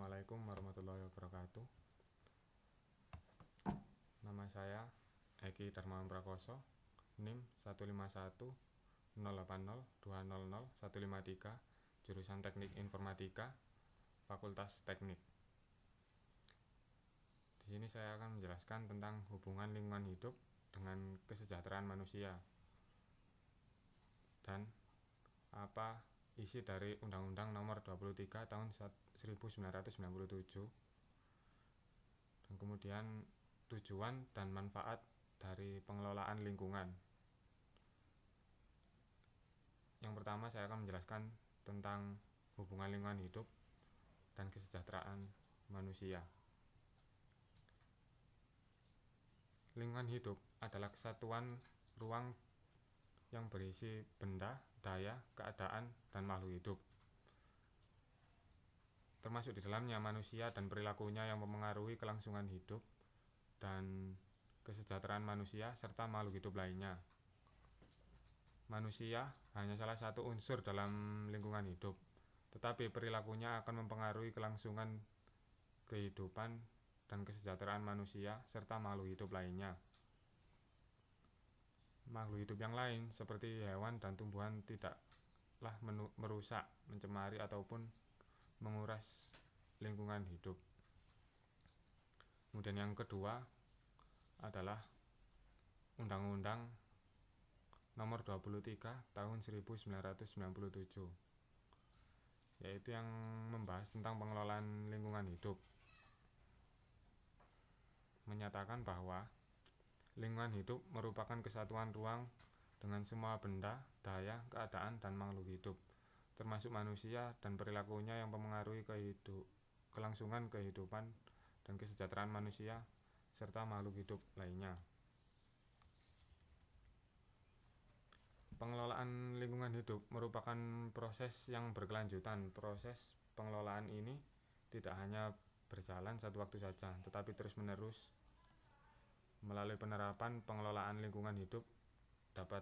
Assalamualaikum warahmatullahi wabarakatuh. Nama saya Eki Darmawan Prakoso, NIM 1510802000153, jurusan Teknik Informatika, Fakultas Teknik. Di sini saya akan menjelaskan tentang hubungan lingkungan hidup dengan kesejahteraan manusia dan apa isi dari Undang-Undang Nomor 23 Tahun 1997, dan kemudian tujuan dan manfaat dari pengelolaan lingkungan. Yang pertama, saya akan menjelaskan tentang hubungan lingkungan hidup dan kesejahteraan manusia. Lingkungan hidup adalah kesatuan ruang yang berisi benda, daya, keadaan, dan makhluk hidup, termasuk di dalamnya manusia dan perilakunya yang mempengaruhi kelangsungan hidup dan kesejahteraan manusia serta makhluk hidup lainnya. Manusia hanya salah satu unsur dalam lingkungan hidup, tetapi perilakunya akan mempengaruhi kelangsungan kehidupan dan kesejahteraan manusia serta makhluk hidup lainnya. Makhluk hidup yang lain seperti hewan dan tumbuhan tidaklah merusak, mencemari ataupun menguras lingkungan hidup. Kemudian yang kedua adalah Undang-Undang Nomor 23 Tahun 1997, yaitu yang membahas tentang pengelolaan lingkungan hidup. Menyatakan bahwa lingkungan hidup merupakan kesatuan ruang dengan semua benda, daya, keadaan, dan makhluk hidup, termasuk manusia dan perilakunya yang mempengaruhi kelangsungan kehidupan dan kesejahteraan manusia serta makhluk hidup lainnya. Pengelolaan lingkungan hidup merupakan proses yang berkelanjutan. Proses pengelolaan ini tidak hanya berjalan satu waktu saja, tetapi terus-menerus. Melalui penerapan pengelolaan lingkungan hidup dapat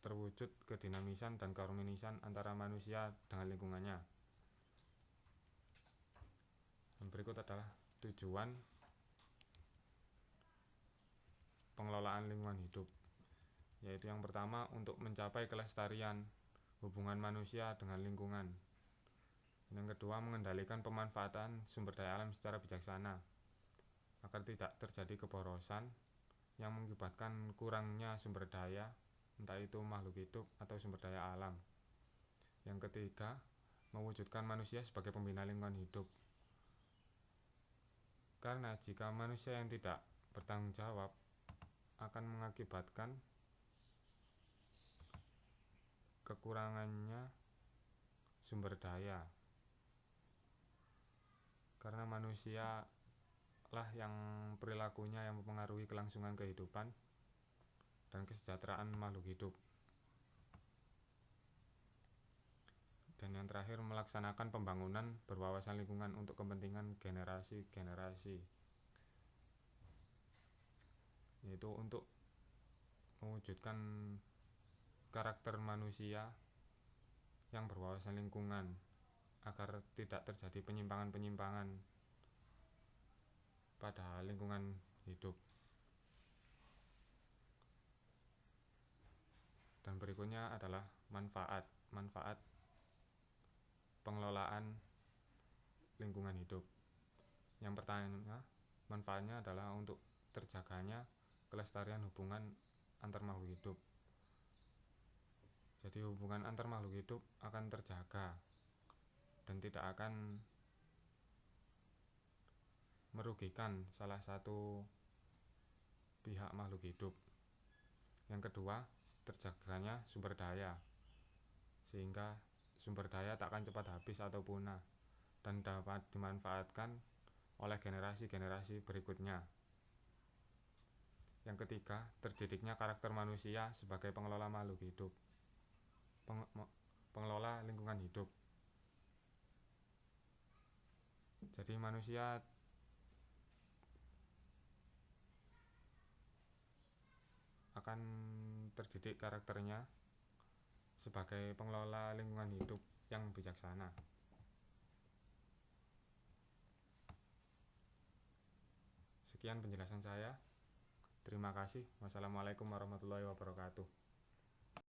terwujud kedinamisan dan keharmonisan antara manusia dengan lingkungannya. Dan berikut adalah tujuan pengelolaan lingkungan hidup, yaitu yang pertama, untuk mencapai kelestarian hubungan manusia dengan lingkungan. Yang kedua, mengendalikan pemanfaatan sumber daya alam secara bijaksana agar tidak terjadi keborosan yang mengakibatkan kurangnya sumber daya, entah itu makhluk hidup atau sumber daya alam. Yang ketiga, mewujudkan manusia sebagai pembina lingkungan hidup. Karena jika manusia yang tidak bertanggung jawab akan mengakibatkan kekurangannya sumber daya, karena manusia lah yang perilakunya yang mempengaruhi kelangsungan kehidupan dan kesejahteraan makhluk hidup. Dan yang terakhir, melaksanakan pembangunan berwawasan lingkungan untuk kepentingan generasi-generasi, yaitu untuk mewujudkan karakter manusia yang berwawasan lingkungan agar tidak terjadi penyimpangan-penyimpangan pada lingkungan hidup. Dan berikutnya adalah manfaat pengelolaan lingkungan hidup. Yang pertama, manfaatnya adalah untuk terjaganya kelestarian hubungan antar makhluk hidup. Jadi hubungan antar makhluk hidup akan terjaga dan tidak akan merugikan salah satu pihak makhluk hidup. Yang kedua, terjaganya sumber daya, sehingga sumber daya tak akan cepat habis atau punah dan dapat dimanfaatkan oleh generasi-generasi berikutnya. Yang ketiga, terdidiknya karakter manusia sebagai pengelola makhluk hidup, pengelola lingkungan hidup. Jadi manusia akan terdidik karakternya sebagai pengelola lingkungan hidup yang bijaksana. Sekian penjelasan saya. Terima kasih. Wassalamualaikum warahmatullahi wabarakatuh.